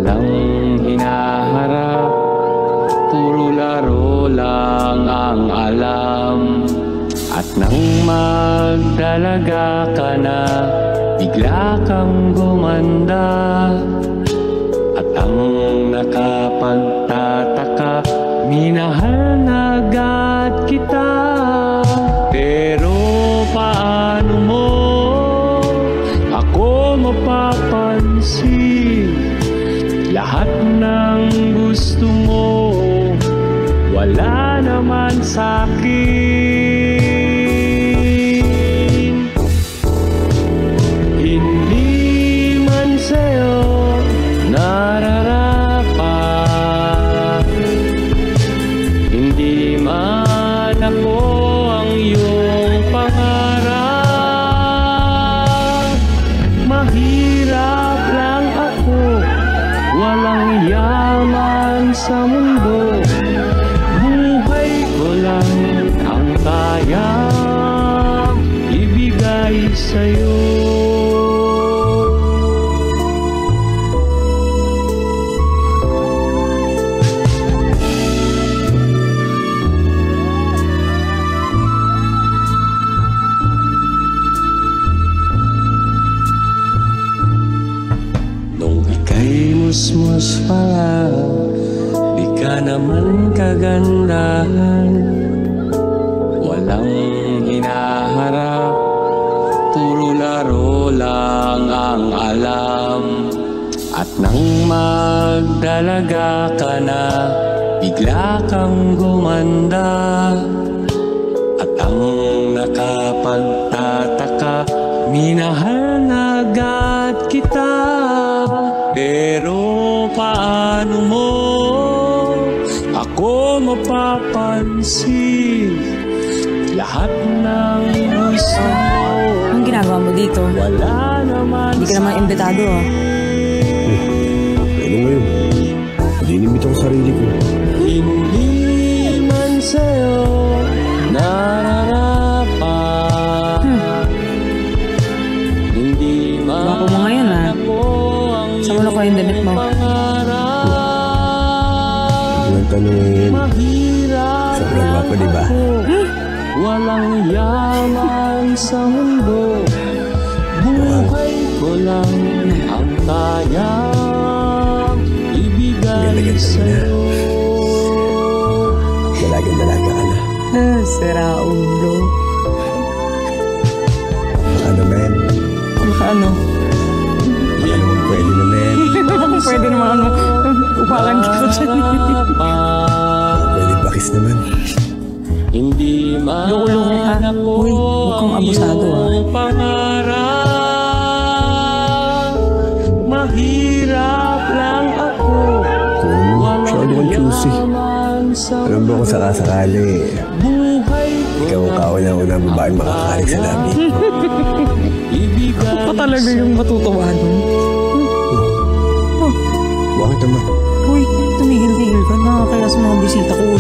Walang hinaharap, puro laro lang ang alam. At nang magdalaga ka na, bigla kang gumanda. At ang nakapagtataka, minahal na agad kita. Pero paano mo ako mapapansin? Lahat ng gusto mo, wala naman sa'kin. Hindi man sa'yo nararapat, hindi man ako ang iyong pangarap. Mahirap lang ako, walang yaman sa mundo. Buhay ko lang ang kayang ibigay sa'yo. Nung ika'y musmus pa lang, di ka naman kagandahan. Walang hinaharap, puro laro lang ang alam. At nang magdalaga ka na, bigla kang gumanda. At ang nakapagtataka, minahal na agad kita. Pero paano mo ako mapapansin? Lahat ng gusto mo, Anong ginagawa mo dito? wala naman. Hindi ka naman imbitado, oh. Ano ngayon? Dinimit ang sarili ko. Hindi man sa'yo nararapat, hindi man Bako mo ngayon, ah. ako ang Saan mo nakuha yung damit mo? pangarap. Ang tanongin, Mahirap sobrang gwapo, di ba? walang yaman sa mundo. Buhay ko lang ang kayang ibigay Ganda-ganda mo sa'yo. Dalaga-dalaga ka na. Sira ulo. Ano, men? Ano? Baka naman pwede na, men. Pwede naman ano. Upakan dito dyan. Pwede bakis naman. Hindi man Loko-loko ka. ako Uy, huwag kang abusado, ah. iyong pangarap. Mahirap lang ako, Kung masyado kang choosy. yaman sa Alam mo kung sakasakali, buhay ko. ikaw ang kauna-unang babaeng makakalik sa labi. Ibigay Pa talaga yung matutuwa nun. Bakit naman? Uy, tumigil-tigil ka na. Kaya sa mga bisita ko, no?